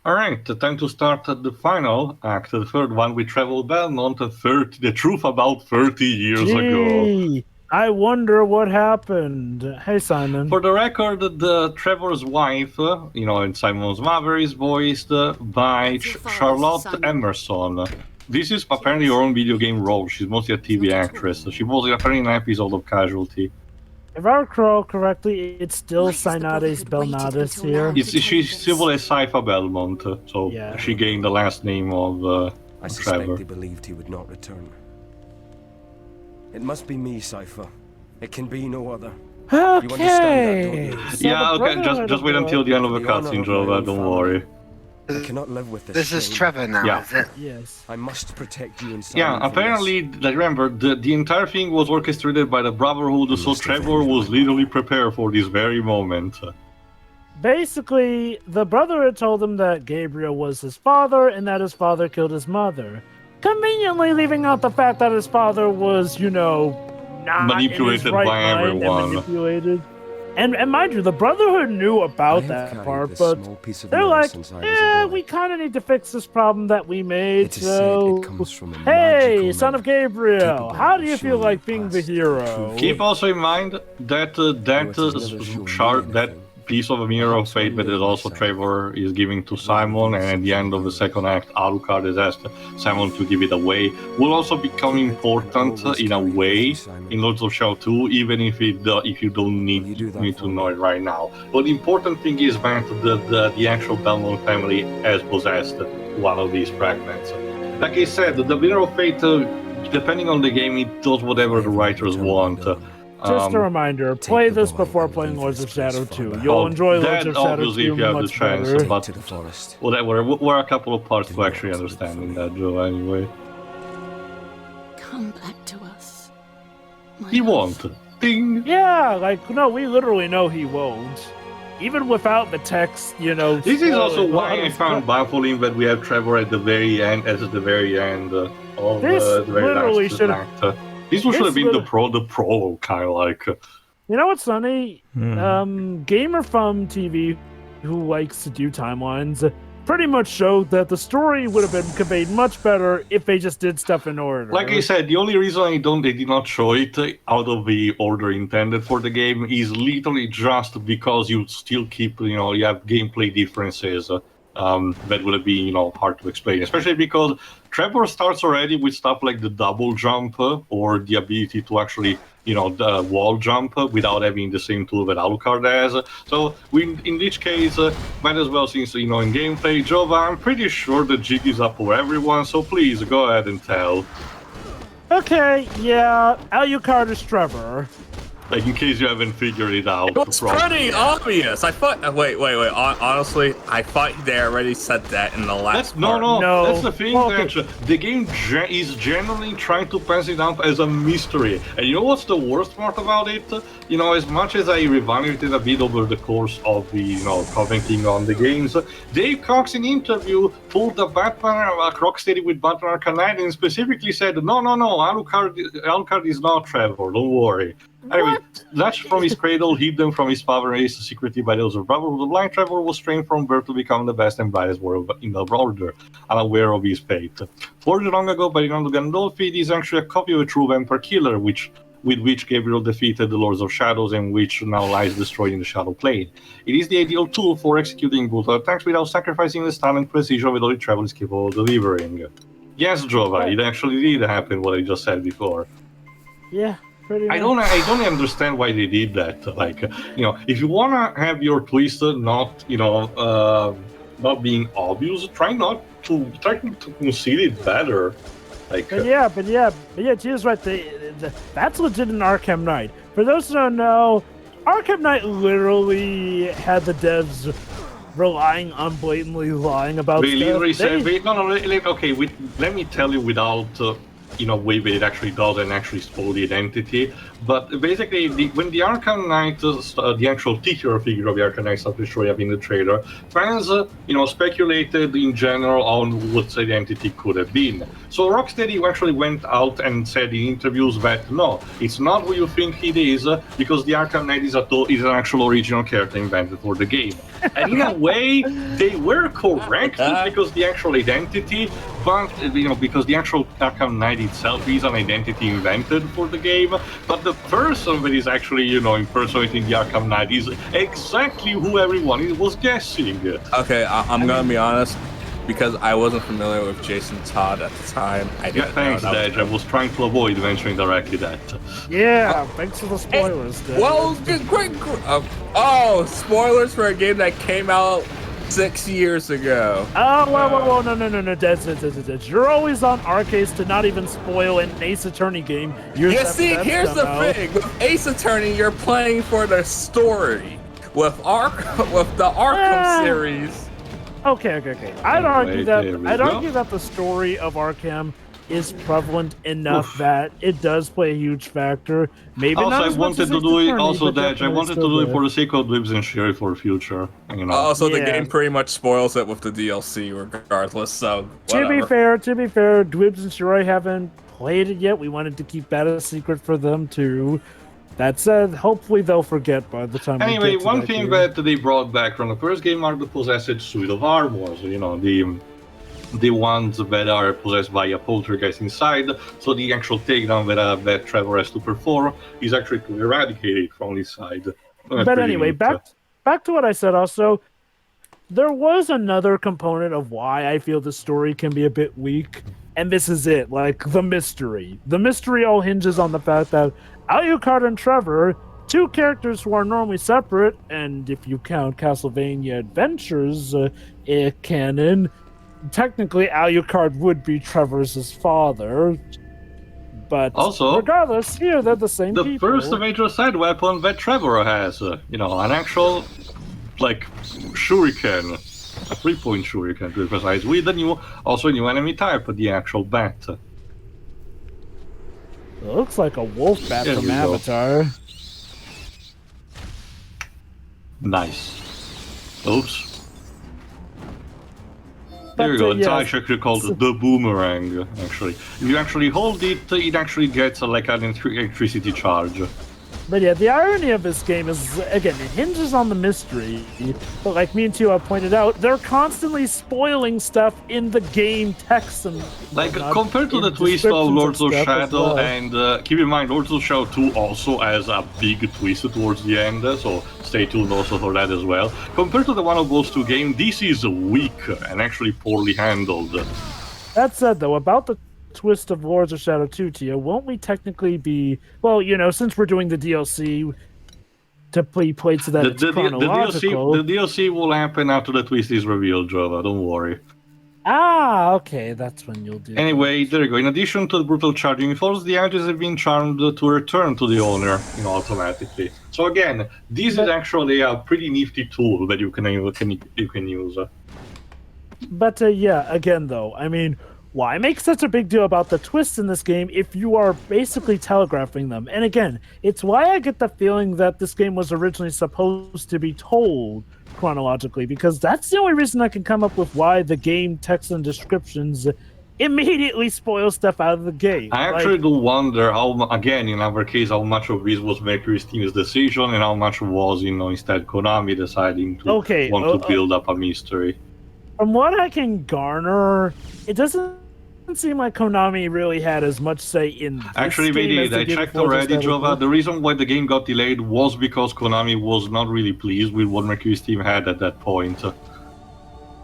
Alright, time to start the final act, the third one. We travel Belmont, the truth about 30 years ago. Gee, I wonder what happened. Hey, Simon. For the record, the Trevor's wife, and Simon's mother is voiced by Charlotte Emerson. This is apparently her own video game role. She's mostly a TV actress. She was apparently in an episode of Casualty. If I recall correctly, it's still Sinades Belnatus here. She's civil as Sypha Belmont, so yeah. She gained the last name of I suspect Trevor. they believed he would not return. It must be me, Sypha. It can be no other. Okay. You understand that, don't you? So yeah, okay, just wait until the end of the cutscene, Jova, don't worry. I cannot live with this. This is Trevor now, yeah. is it? Yes. I must protect you and Simon. Yeah, apparently, remember, the entire thing was orchestrated by the Brotherhood, so Trevor was literally prepared for this very moment. Basically, the Brotherhood told him that Gabriel was his father and that his father killed his mother. Conveniently leaving out the fact that his father was, not manipulated by everyone. Manipulated. And mind you, the Brotherhood knew about that part, but they're like, we kind of need to fix this problem that we made, so... Hey, son of Gabriel, how do you feel like being the hero? Keep also in mind that that piece of a mirror of fate that is also Trevor is giving to Simon, and at the end of the second act, Alucard has asked Simon to give it away, will also become important in a way in Lords of Shadow 2, even if you don't need to know it right now. But the important thing is that the actual Belmont family has possessed one of these fragments. Like I said, the mirror of fate, depending on the game, it does whatever the writers want. Just a reminder, play this before playing Lords of Shadow 2. You'll enjoy Lords of Shadow 2 if you have the much chance, better. but whatever, we're a couple of parts to actually understanding that, Joe, anyway. Come back to us. He won't. Ding! Yeah, no, we literally know he won't. Even without the text, This is also why I found baffling that we have Trevor at the very end, of the very last act. This should have been the prologue, kind of like. You know what's funny? Gamer from TV, who likes to do timelines, pretty much showed that the story would have been conveyed much better if they just did stuff in order. Like I said, the only reason they did not show it out of the order intended for the game is literally just because you still keep, you have gameplay differences. That would be, hard to explain, especially because Trevor starts already with stuff like the double jump or the ability to actually, the wall jump without having the same tool that Alucard has. So, in this case, might as well, since, in gameplay, Jova, I'm pretty sure the jig is up for everyone, so please, go ahead and tell. Okay, yeah, Alucard is Trevor. Like, in case you haven't figured it out. It's pretty obvious. I thought. Wait. Honestly, I thought they already said that in the last part. No. That's the thing. That the game is generally trying to pass it down as a mystery. And you know what's the worst part about it? As much as I reevaluated a bit over the course of the, commenting on the games, Dave Cox in interview pulled the Batman Rocksteady with Batman Arcanine and specifically said, no, Alucard is not Trevor. Don't worry. Anyway, latched from his cradle, hidden from his father, raised secretly by those of Brotherhood, the blind Trevor was trained from birth to become the best and brightest warrior in the order, unaware of his fate. Forged long ago by Rinaldo Gandolfi, it is actually a copy of a true vampire killer, with which Gabriel defeated the Lords of Shadows and which now lies destroyed in the Shadow Plane. It is the ideal tool for executing brutal attacks without sacrificing the stun and precision that only Trevor is capable of delivering. Yes, Jova, it actually did happen, what I just said before. Yeah. I don't understand why they did that. Like, if you wanna have your twist not not being obvious, try to conceal it better. Like, but yeah, Gio's right. That's legit in Arkham Knight. For those who don't know, Arkham Knight literally had the devs relying on blatantly lying about they stuff. Literally said, let me tell you without. Way that it actually does and actually spoil the identity. But basically, when the Arkham Knight, the actual titular figure of the Arkham Knight started showing up in the trailer, fans, speculated in general on what its identity could have been. So Rocksteady actually went out and said in interviews that no, it's not who you think it is, because the Arkham Knight is an actual original character invented for the game. And in a way, they were correct because the actual identity, but because the actual Arkham Knight itself is an identity invented for the game. But the person that is actually, impersonating the Arkham Knight is exactly who everyone was guessing. Okay, I'm gonna be honest. Because I wasn't familiar with Jason Todd at the time, I didn't thanks, know that Dej. I was trying to avoid mentioning directly that. Yeah, thanks for the spoilers, Dej. Well, quick. Spoilers for a game that came out 6 years ago. Oh, whoa, no, Dej. You're always on our case to not even spoil an Ace Attorney game. Here's the thing. With Ace Attorney, you're playing for the story. With the Arkham series... Okay. I'd argue that the story of Arkham is prevalent enough that it does play a huge factor. Maybe also, not I as wanted much to as do it. Attorney, Also, but Dej, I wanted to do it for the sake of Dibs and Sherry for the future. Also, the game pretty much spoils it with the DLC, regardless. So whatever. To be fair, Dibs and Sherry haven't played it yet. We wanted to keep that a secret for them too. That said, hopefully they'll forget by the time. Anyway, we get to one that thing game. that they brought back from the first game are the possessed suit of armors. The ones that are possessed by a poltergeist inside. So the actual takedown that Trevor has to perform is actually to eradicate it from his side. But anyway, back to what I said. Also, there was another component of why I feel the story can be a bit weak, and this is it. Like the mystery. The mystery all hinges on the fact that Alucard and Trevor, two characters who are normally separate, and if you count Castlevania Adventures canon, technically Alucard would be Trevor's father. But also, regardless, here they're the same people. The first major side weapon that Trevor has, an actual, shuriken, a 3-point shuriken to be precise, with a new enemy type, the actual bat. It looks like a wolf bat from Avatar. Nice. Oops. There you go. It's actually called the boomerang, actually. If you actually hold it, it actually gets an electricity charge. But yeah, the irony of this game is, again, it hinges on the mystery. But like me and Tio have pointed out, they're constantly spoiling stuff in the game text and compared to the twist of Lords of Shadow, and keep in mind, Lords of Shadow 2 also has a big twist towards the end, so stay tuned also for that as well. Compared to the one of those two games, this is weak and actually poorly handled. That said, though, about the twist of Lords of Shadow 2, Tia, won't we technically be, since we're doing the DLC to play so that it's chronological. The DLC will happen after the twist is revealed, Jova, don't worry. Ah, okay, that's when you'll do Anyway, there you go. In addition to the brutal charging force, the items have been charmed to return to the owner, automatically. So again, this is actually a pretty nifty tool that you can use. But again, though, I mean, why make such a big deal about the twists in this game if you are basically telegraphing them? And again, it's why I get the feeling that this game was originally supposed to be told chronologically, because that's the only reason I can come up with why the game text and descriptions immediately spoil stuff out of the game. I actually do wonder again, in our case, how much of this was Mercury's team's decision and how much was, instead Konami deciding to want to build up a mystery. From what I can garner, it doesn't seem like Konami really had as much say in this Actually, they game did. I checked already, Jova. The reason why the game got delayed was because Konami was not really pleased with what Mercury's team had at that point.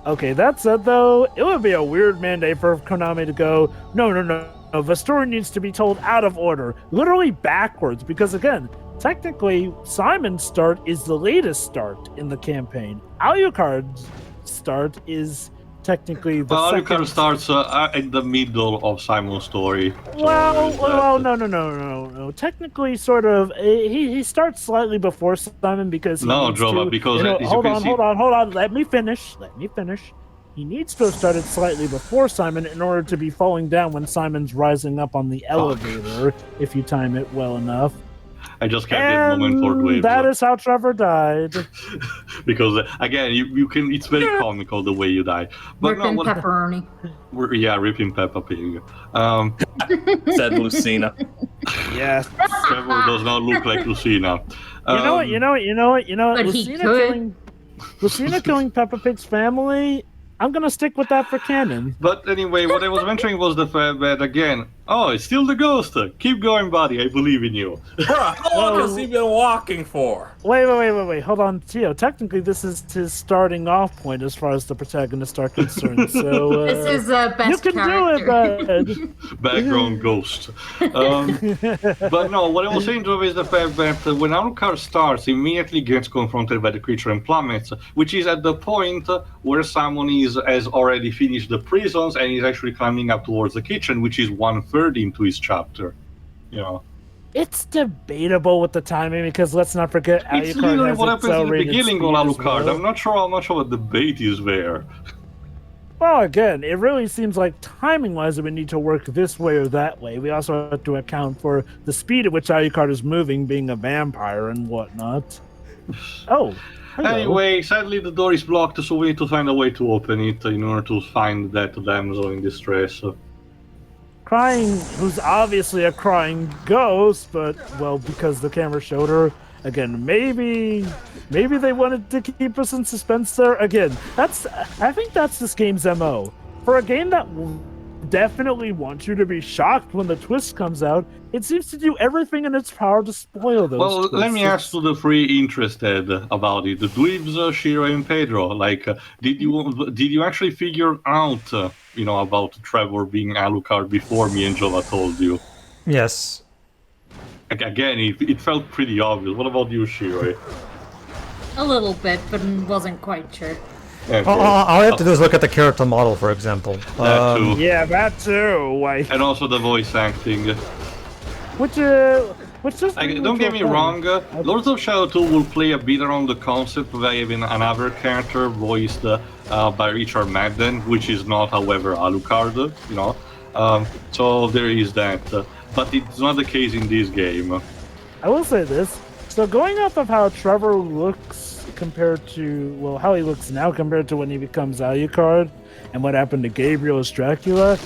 Okay, that said, though, it would be a weird mandate for Konami to go, no, the story needs to be told out of order, literally backwards, because again, technically, Simon's start is the latest start in the campaign. Alucard's start is technically the second. Alucard starts in the middle of Simon's story. Well, no. Technically, sort of, he starts slightly before Simon because he needs Jova, to, because hold on. Let me finish. He needs to have started slightly before Simon in order to be falling down when Simon's rising up on the elevator, if you time it well enough. I just kept that moment for Dweebs. That is how Trevor died. Because again, you can. It's very comical the way you die. But ripping pepperoni. Yeah, ripping Peppa Pig. Said Lucina. Yes. Trevor does not look like Lucina. You know what? But he could. Lucina killing Peppa Pig's family. I'm gonna stick with that for canon. But anyway, what I was mentioning was the fact that again, it's still the ghost. Keep going, buddy. I believe in you. Bruh, how long has he been walking for? Wait. Hold on, Tio. Technically, this is his starting off point as far as the protagonists are concerned. So this is best you can character. do it, bud. Background ghost. But no, what I was saying, Joe, is the fact that when Alucard starts, he immediately gets confronted by the creature and plummets, which is at the point where someone has already finished the prisons and is actually climbing up towards the kitchen, which is 1/3 into his chapter. It's debatable with the timing because let's not forget Alucard It's literally has what happens in the accelerated beginning speed on as Alucard. well. I'm not sure how much of a debate is there. Well, again, it really seems like timing-wise that we need to work this way or that way. We also have to account for the speed at which Alucard is moving, being a vampire and whatnot. Oh, hello. Anyway, sadly the door is blocked, so we need to find a way to open it in order to find that damsel in distress. Crying, who's obviously a crying ghost, but, well, because the camera showed her, again, maybe they wanted to keep us in suspense there. Again, I think that's this game's MO. For a game that definitely wants you to be shocked when the twist comes out, it seems to do everything in its power to spoil those Well, twists. let me ask to the three interested about it. The Dweebs, Shiro, and Pedro. Did you actually figure out, about Trevor being Alucard before me and Jova told you? Yes. Again, it felt pretty obvious. What about you, Shiro? A little bit, but wasn't quite sure. Okay. All I have to do is look at the character model, for example. That too. Yeah, that too. And also the voice acting. Which just Don't get me wrong, Lords of Shadow 2 will play a bit around the concept by having another character voiced by Richard Madden, which is not, however, Alucard, so there is that. But it's not the case in this game. I will say this. So going off of how Trevor looks compared to, how he looks now compared to when he becomes Alucard, and what happened to Gabriel as Dracula,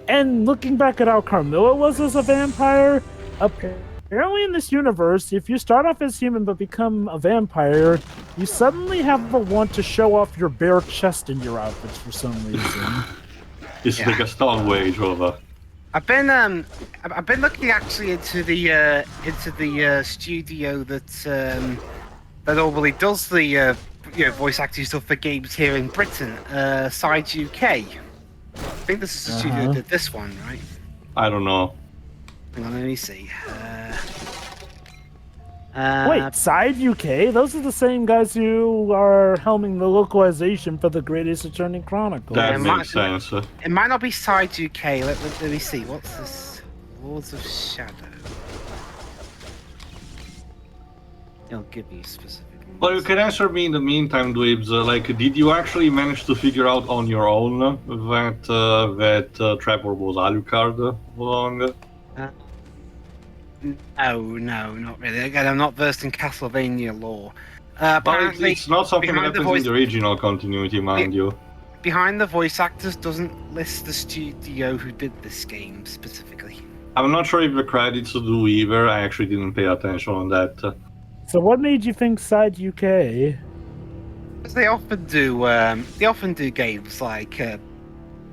and looking back at how Carmilla was as a vampire, apparently in this universe, if you start off as human but become a vampire, you suddenly have a want to show off your bare chest in your outfits for some reason. It's the Gaston way, Jova. I've been looking actually into the studio that normally does the voice acting stuff for games here in Britain, Side UK. I think this is the studio that did this one, right? I don't know. Hang on, let me see. Wait, Side UK? Those are the same guys who are helming the localization for the Great Ace Attorney Chronicles. That makes sense. It might not be Side UK. Let me see. What's this? Lords of Shadow. It'll give you specific. Well, you can answer me in the meantime, Dweebs. Did you actually manage to figure out on your own that Trevor was Alucard along? No, not really. Again, I'm not versed in Castlevania lore. But it's not something that happens in the original continuity, mind you. Behind the voice actors doesn't list the studio who did this game specifically. I'm not sure if the credits do either. I actually didn't pay attention on that. So what made you think Side UK? Because they often do games like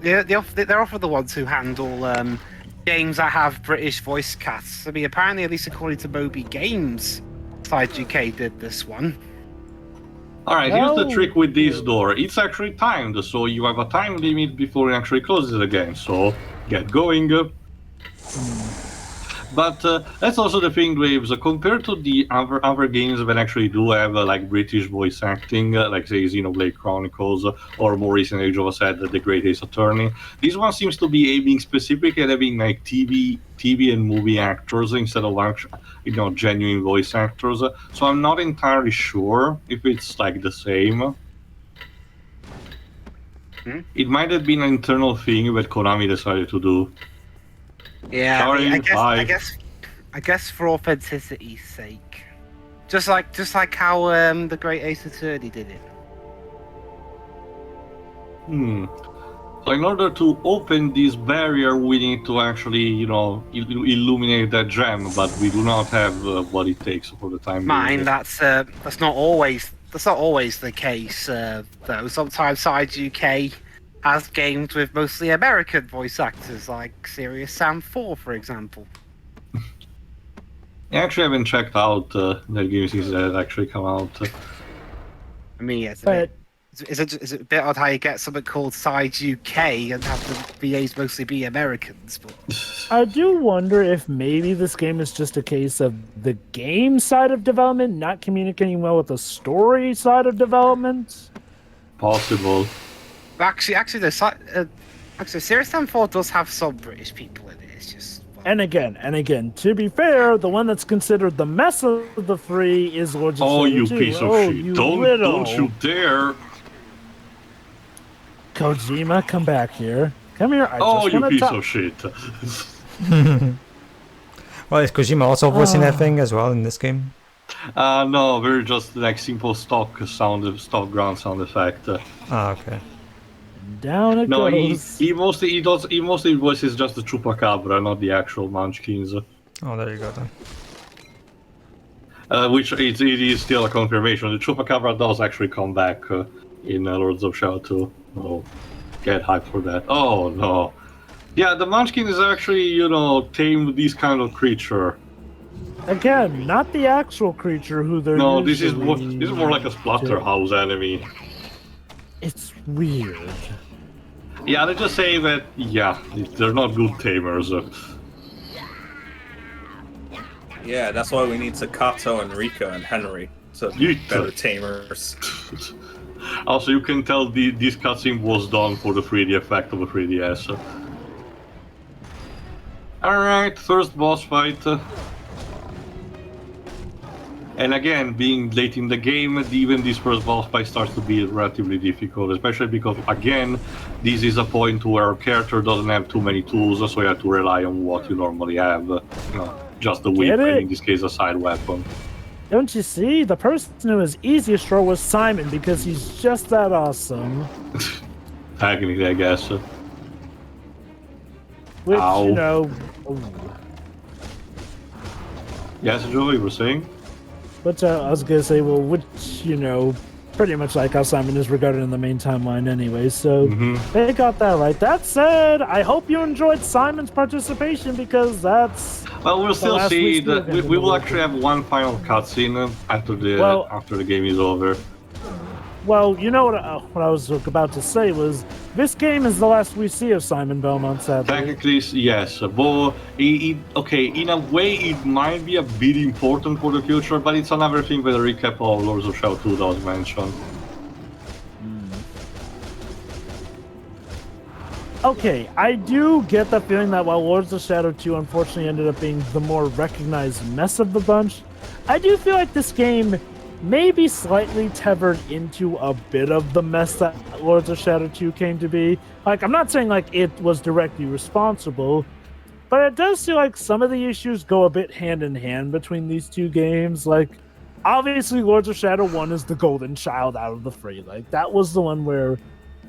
they're often the ones who handle games that have British voice casts. I mean, apparently, at least according to Moby Games, Side UK did this one. Alright, here's the trick with this door. It's actually timed, so you have a time limit before it actually closes again, so get going. But that's also the thing, Waves. Compared to the other games that actually do have British voice acting, like say Xenoblade Chronicles, or more recent Age of Ascent, The Great Ace Attorney, this one seems to be aiming specifically at having TV and movie actors instead of genuine voice actors. So I'm not entirely sure if it's the same. It might have been an internal thing that Konami decided to do. Yeah, Sorry, I guess I guess for authenticity's sake, just like how the Great Ace Attorney did it. So in order to open this barrier, we need to actually, illuminate that gem, but we do not have what it takes for the time being. That's not always the case. Though sometimes Side UK has games with mostly American voice actors, like Serious Sam 4, for example. I actually haven't checked out the games that actually come out. I mean, yes, is it a bit odd how you get something called Side UK and have the VAs mostly be Americans? But I do wonder if maybe this game is just a case of the game side of development not communicating well with the story side of development. Possible. Actually, Serious Sam 4 does have some British people in it. It's just. And again, to be fair, the one that's considered the mess of the three is Lords of Shadow 2. You piece of shit! Don't you dare! Kojima, come back here. Come here. You piece of shit! Well, is Kojima also voicing that thing as well in this game? No, we're just like simple stock ground sound effect. Okay. Down it goes. He mostly voices just the Chupacabra, not the actual Munchkins. Oh, there you go then. Which it is still a confirmation. The Chupacabra does actually come back in Lords of Shadow 2. Oh, get hyped for that. Oh no. Yeah, the Munchkin is actually, tamed this kind of creature. Again, not the actual creature who they're this is more like a Splatterhouse enemy. It's weird. Yeah, they just say that, they're not good tamers. Yeah, that's why we need Staccato and Rika and Henry to be better tamers. Also, you can tell this cutscene was done for the 3D effect of the 3DS. Alright, first boss fight. And again, being late in the game, even this first boss fight starts to be relatively difficult, especially because, again, this is a point where our character doesn't have too many tools, so you have to rely on what you normally have. Just the whip, and in this case, a side weapon. Don't you see? The person who was easiest for was Simon, because he's just that awesome. Technically, I guess. Which, Ow. Yes, Joe, you were saying? But I was gonna say, pretty much like how Simon is regarded in the main timeline anyway, so they got that right. That said, I hope you enjoyed Simon's participation, because that's... Well, we'll still see that we will actually have one final cutscene after the game is over. Well, what I was about to say was, this game is the last we see of Simon Belmont, sadly. Technically, yes, but in a way it might be a bit important for the future, but it's another thing that a recap of Lords of Shadow 2 does mention. Okay, I do get the feeling that while Lords of Shadow 2 unfortunately ended up being the more recognized mess of the bunch, I do feel like this game maybe slightly tethered into a bit of the mess that Lords of Shadow 2 came to be. Like, I'm not saying like it was directly responsible, but it does feel like some of the issues go a bit hand in hand between these two games. Like, obviously Lords of Shadow 1 is the golden child out of the three. Like, that was the one where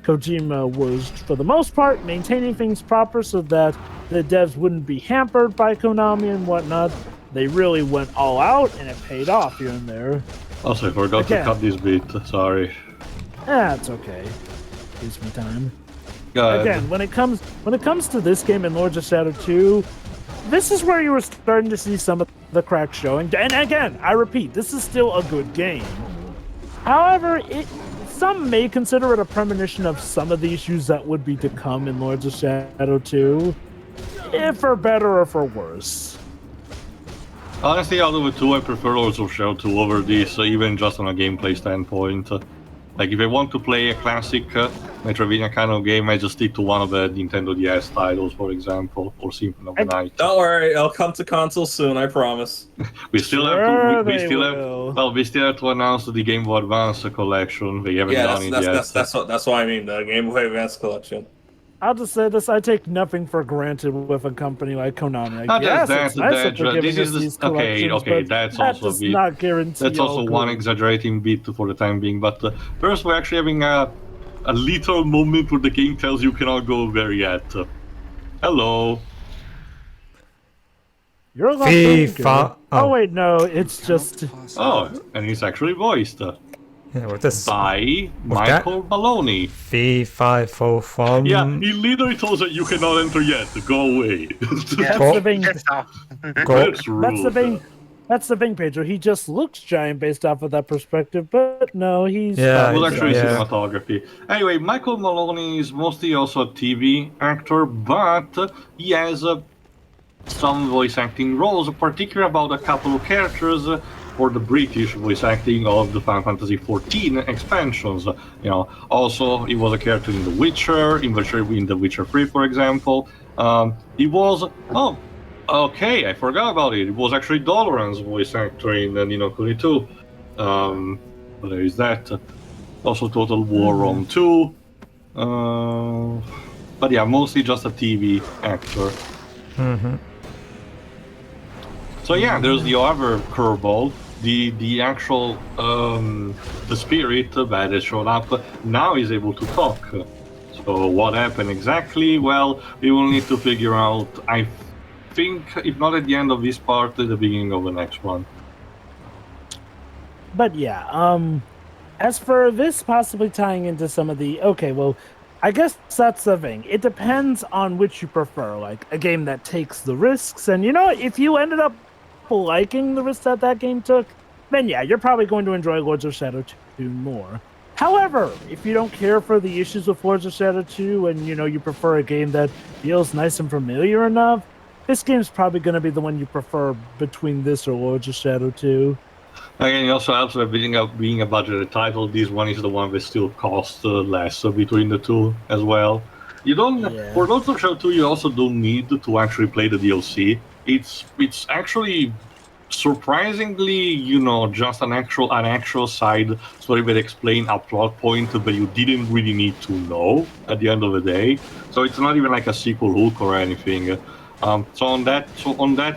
Kojima was, for the most part, maintaining things proper so that the devs wouldn't be hampered by Konami and whatnot. They really went all out, and it paid off here and there. Also, I forgot to cut this bit. Sorry. It's okay. Gives me time. Again, when it comes to this game in Lords of Shadow 2, this is where you were starting to see some of the cracks showing. And again, I repeat, this is still a good game. However, some may consider it a premonition of some of the issues that would be to come in Lords of Shadow 2, if for better or for worse. Honestly, out of the two, I prefer Lords of Shadow 2 over this, even just on a gameplay standpoint. Like, if I want to play a classic Metroidvania kind of game, I just stick to one of the Nintendo DS titles, for example, or Symphony of the Night. Don't worry, I'll come to console soon, I promise. We still have to announce the Game Boy Advance collection. We haven't done it yet. That's what I mean, the Game Boy Advance collection. I'll just say this: I take nothing for granted with a company like Konami. Like, Not yes, just it's nice that they're giving us these collections, okay. but That's that also does not guarantee. that's also one exaggerating bit for the time being. But first, we're actually having a little moment where the game tells you cannot go there yet. Hello. You're a lot FIFA. Oh wait, no, it's just. Oh, and it's actually voiced Yeah, what this? by Michael Maloney. V504. Yeah, he literally tells us you cannot enter yet. Go away. Yeah, Go- the thing. that's all. That's rude. That's the thing. That's the thing, Pedro. He just looks giant based off of that perspective, but no, he's. Yeah, Well, actually, yeah. cinematography. Anyway, Michael Maloney is mostly also a TV actor, but he has some voice acting roles, particularly about a couple of characters for the British voice acting of the Final Fantasy XIV expansions. Also he was a character in The Witcher, in The Witcher 3, for example. He was okay, I forgot about it. It was actually Doloran's voice actor in Nino Kuni 2. But there is that. Also Total War Rome 2. But yeah, mostly just a TV actor. Mm-hmm. So yeah, there's the other curveball. The actual the spirit that showed up now is able to talk. So what happened exactly? Well, we will need to figure out. I think if not at the end of this part, at the beginning of the next one. But yeah, as for this possibly tying into some of the I guess that's the thing. It depends on which you prefer, like a game that takes the risks. And if you ended up liking the risks that game took, then yeah, you're probably going to enjoy Lords of Shadow 2 more. However, if you don't care for the issues with Lords of Shadow 2 and you prefer a game that feels nice and familiar enough, this game's probably going to be the one you prefer between this or Lords of Shadow 2. Again, it also helps with being a budgeted title. This one is the one that still costs less between the two as well. You don't for Lords of Shadow 2. You also don't need to actually play the DLC. It's actually surprisingly, just an actual side story that explain a plot point that you didn't really need to know at the end of the day. So it's not even like a sequel hook or anything. So on that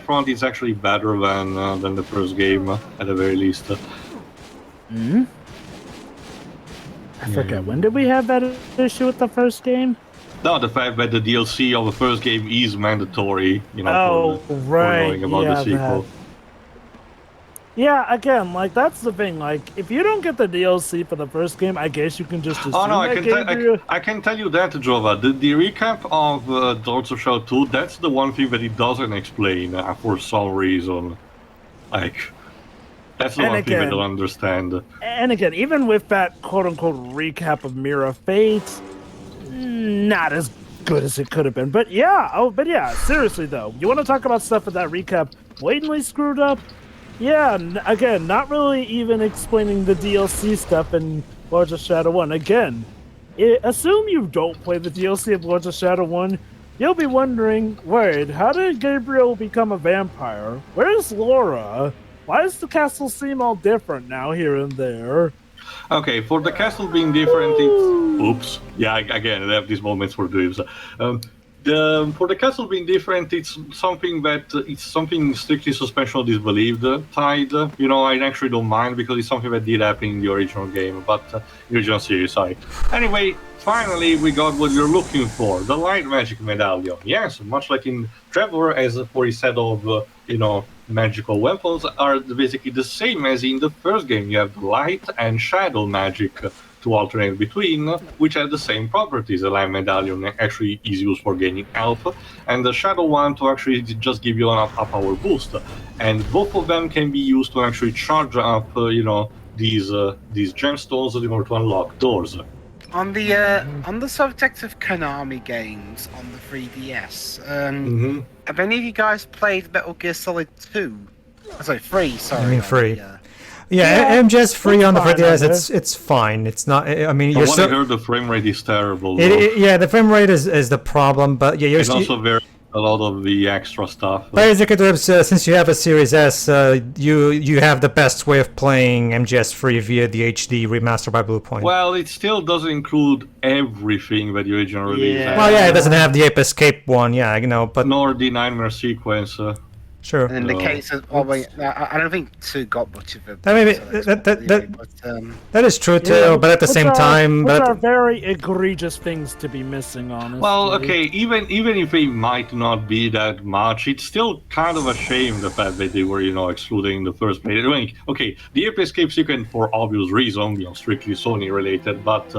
front, it's actually better than the first game at the very least. I forget, when did we have that issue with the first game? No, the fact that the DLC of the first game is mandatory, for knowing about the sequel. That. Yeah, again, that's the thing. If you don't get the DLC for the first game, I guess you can just assume I can tell you that, Jova. The recap of Lords of Shadow 2, that's the one thing that it doesn't explain for some reason. That's the one thing I don't understand. And again, even with that quote-unquote recap of Mirror of Fate, not as good as it could have been. But yeah, seriously though, you want to talk about stuff with that recap blatantly screwed up? Yeah, again, not really even explaining the DLC stuff in Lords of Shadow 1. Again, assume you don't play the DLC of Lords of Shadow 1, you'll be wondering, wait, how did Gabriel become a vampire? Where's Laura? Why does the castle seem all different now here and there? Okay, for the castle being different, it's... Oops. Yeah, again, I have these moments for dreams. For the castle being different, it's something strictly suspension of disbelief tied. I actually don't mind because it's something that did happen in the original game, but original series, sorry. Anyway, finally we got what you're looking for, the light magic medallion. Yes, much like in Trevor, as for his set of, magical weapons are basically the same as in the first game. You have light and shadow magic to alternate between, which have the same properties. The light medallion actually is used for gaining health, and the shadow one to actually just give you a power boost. And both of them can be used to actually charge up, these gemstones in order to unlock doors. On the subject of Konami games on the 3DS, have any of you guys played Metal Gear Solid 2? Sorry, 3. Sorry. I mean 3. Yeah, MGS 3 on the 3DS, it's fine. It's not. I mean, you're still. I heard the frame rate is terrible. Yeah, the frame rate is the problem, but yeah, it's also very a lot of the extra stuff. Basically, since you have a Series S, you have the best way of playing MGS3 via the HD remaster by Bluepoint. Well, it still doesn't include everything that the original release had. Well, yeah, it doesn't have the Ape Escape one, yeah, you know, but... Nor the Nightmare sequence. Sure. And in the case of, I don't think 2 got much of a. That is true too, but at the same time, which are very egregious things to be missing, honestly. Well, okay, even if they might not be that much, it's still kind of a shame the fact that they were, excluding the first place. I mean, okay, the Ape Escape sequence for obvious reason, strictly Sony related, but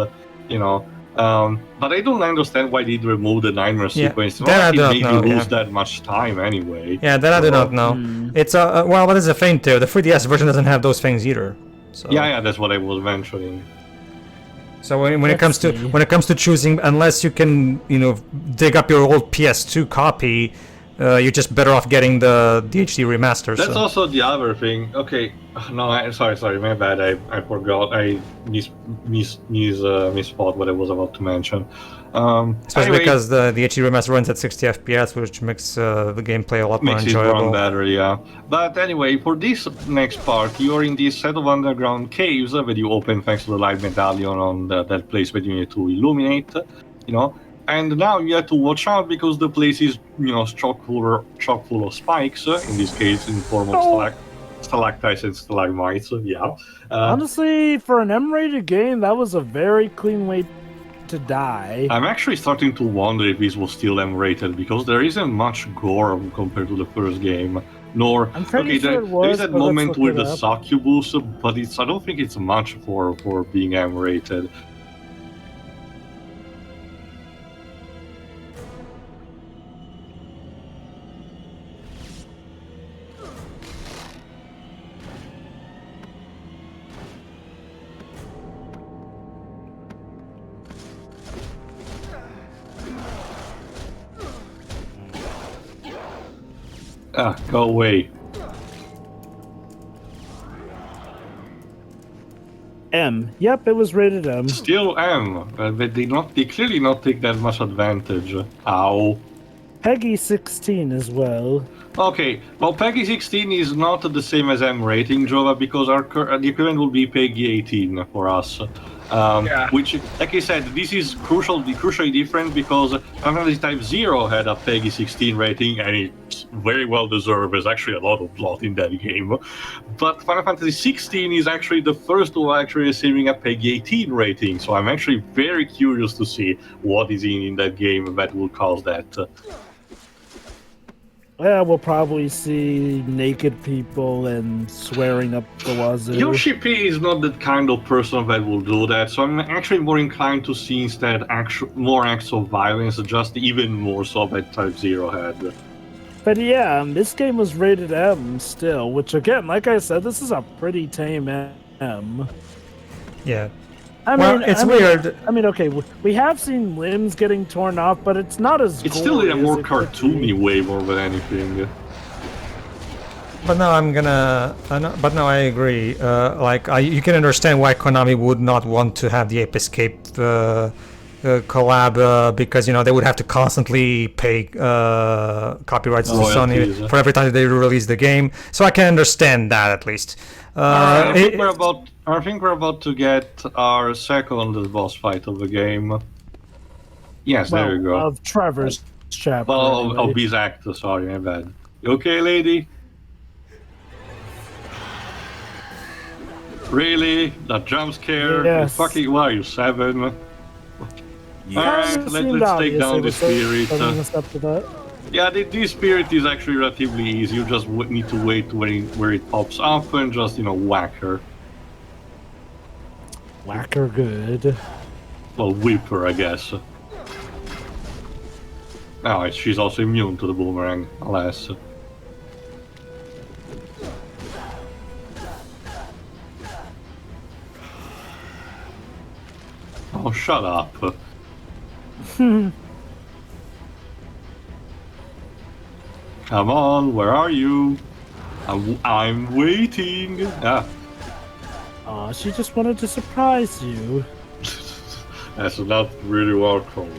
but I don't understand why they remove the Nightmare sequence. That I don't know. Lose that much time anyway. Yeah, that I do not know. It's well, what is the thing too? The 3DS version doesn't have those things either. So. Yeah, that's what I was mentioning. So when it comes to choosing, unless you can dig up your old PS2 copy, you're just better off getting the HD remaster. That's also the other thing. Okay, no, sorry, my bad. I forgot. I misspot what I was about to mention. Especially anyway, because the HD remaster runs at 60 FPS, which makes the gameplay a lot more enjoyable. Makes it run better, yeah. But anyway, for this next part, you're in this set of underground caves that you open thanks to the light medallion on that place that you need to illuminate, And now you have to watch out because the place is, chock full of spikes. In this case, in form of stalactites and stalagmites. Yeah. Honestly, for an M-rated game, that was a very clean way to die. I'm actually starting to wonder if this was still M-rated because there isn't much gore compared to the first game. Nor there is that moment with the succubus, but I don't think it's much for being M-rated. Go away. M. Yep, it was rated M. Still M. But they clearly not take that much advantage. Ow. Peggy 16 as well. Okay, well, Peggy 16 is not the same as M rating, Jova, because the equivalent will be Peggy 18 for us. Which, like I said, this is crucially different because Final Fantasy Type 0 had a Peggy 16 rating, and it's very well deserved. There's actually a lot of plot in that game. But Final Fantasy 16 is actually the first to actually receiving a Peggy 18 rating, so I'm actually very curious to see what is in that game that will cause that. Yeah, we'll probably see naked people and swearing up the wazoo. Yoshi P is not the kind of person that will do that, so I'm actually more inclined to see instead more acts of violence, just even more so that Type 0 had. But yeah, this game was rated M still, which again, like I said, this is a pretty tame M. Yeah. I mean, it's weird. I mean, okay, we have seen limbs getting torn off, but it's not as. It's still in a more cartoony way, more than anything. But no, but no, I agree. You can understand why Konami would not want to have the Ape Escape collab because they would have to constantly pay copyrights to Sony for every time they release the game. So I can understand that at least. I think we're about to get our second boss fight of the game. Yes, there you go. Of Trevor's chapter. Well, of his actor, sorry, my bad. You okay, lady? Really? That jump scare? Yes. Fucking, what are you, 7? Alright, let's take down the spirit. Yeah, this spirit is actually relatively easy. You just need to wait where it pops up and just, whack her. Whack her good. Well, whip her, I guess. Oh, she's also immune to the boomerang, alas. Oh, shut up. Come on, where are you? I'm waiting. Aw, she just wanted to surprise you. That's not really welcome.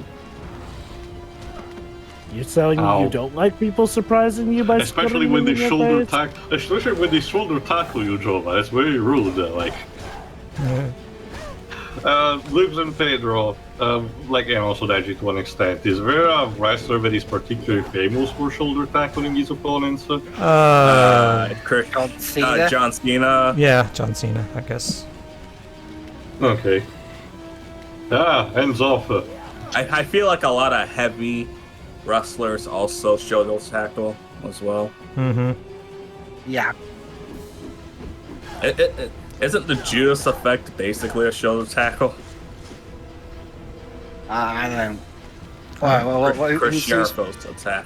You're telling me you don't like people surprising you by especially when they shoulder tackle, especially when they shoulder tackle you, Jova. That's very rude. Lives and Pedro, like, and also Deji to an extent, is there a wrestler that is particularly famous for shoulder tackling his opponents? John Cena. John Cena. Yeah, John Cena, I guess. Okay. Hands off. I feel like a lot of heavy wrestlers also shoulder tackle as well. Mm-hmm. Yeah. Isn't the Judas effect basically a shoulder tackle? I don't know. Chris Jericho's attack.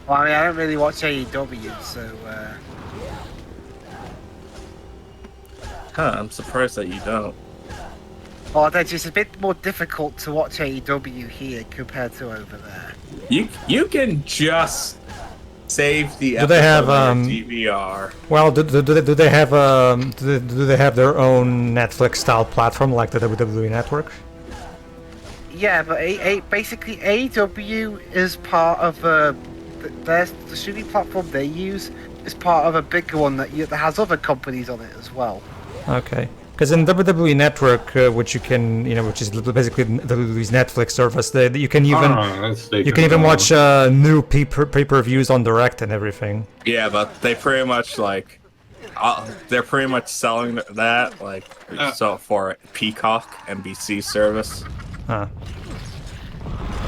Well, I mean, I don't really watch AEW, so... I'm surprised that you don't. Well, they're just a bit more difficult to watch AEW here compared to over there. You can just save the do they have DVR. Well, do they have do they have their own Netflix style platform like the WWE Network? Yeah, but basically AEW is part of the streaming platform they use is part of a bigger one that has other companies on it as well. Okay. Because in WWE Network, which you can, which is basically WWE's Netflix service, you can even watch new pay-per-views on direct and everything. Yeah, but they pretty much they're pretty much selling that so for Peacock NBC service. Huh.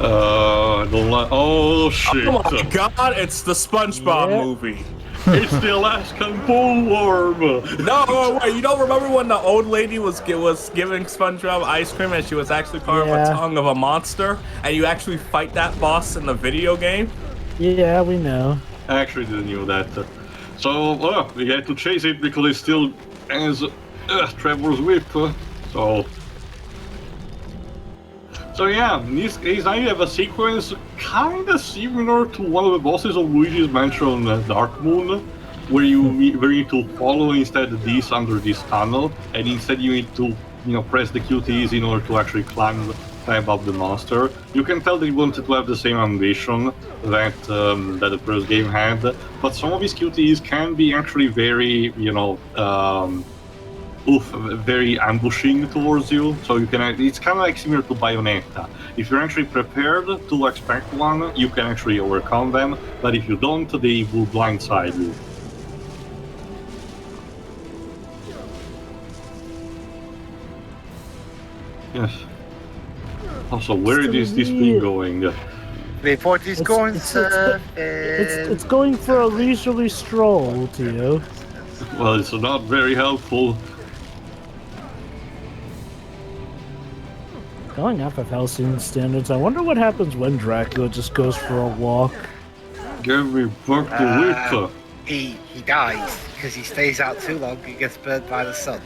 Oh shit! Oh my god! It's the SpongeBob movie. It's the Alaskan bullworm! No, wait, you don't remember when the old lady was giving SpongeBob ice cream and she was actually carving a tongue of a monster? And you actually fight that boss in the video game? Yeah, we know. I actually didn't know that. So, we had to chase it because it still has Trevor's whip. So yeah, in this case now you have a sequence kinda similar to one of the bosses of Luigi's Mansion Dark Moon, where you need to follow instead this under this tunnel, and instead you need to press the QTEs in order to actually climb up the monster. You can tell they wanted to have the same ambition that the first game had, but some of these QTEs can be actually very very ambushing towards you, so you can. It's kind of like similar to Bayonetta. If you're actually prepared to expect one, you can actually overcome them. But if you don't, they will blindside you. Yes. Also, where is this thing going? The port is going, sir. It's going for a leisurely stroll, Tio. Well, it's not very helpful. Going off of Halcyon standards, I wonder what happens when Dracula just goes for a walk. Give me back the whip. He dies because he stays out too long and gets burned by the sun.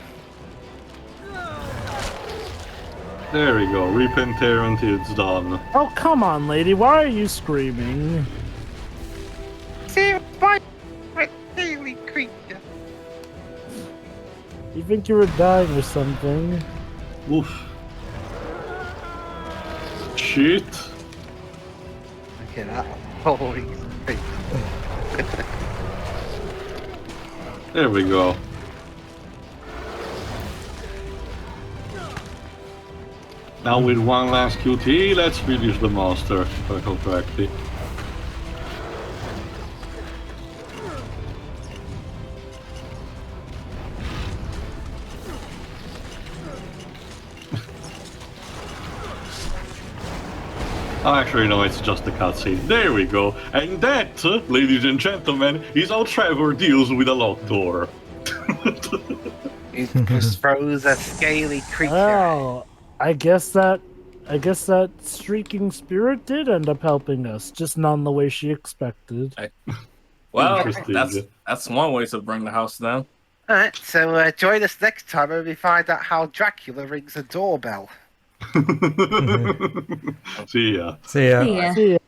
There we go. Repent there until it's done. Oh, come on, lady. Why are you screaming? See, my daily creature. You think you were dying or something? Oof. Shit. Look at that. Holy shit. There we go. Now with one last QT, let's finish the monster, if I recall correctly. Oh, actually, no, it's just a cutscene. There we go. And that, ladies and gentlemen, is how Trevor deals with a locked door. He just throws a scaly creature. Oh, I guess that streaking spirit did end up helping us, just not in the way she expected. Well, that's one way to bring the house down. Alright, so join us next time when we find out how Dracula rings a doorbell. See ya. See ya. Yeah. See ya.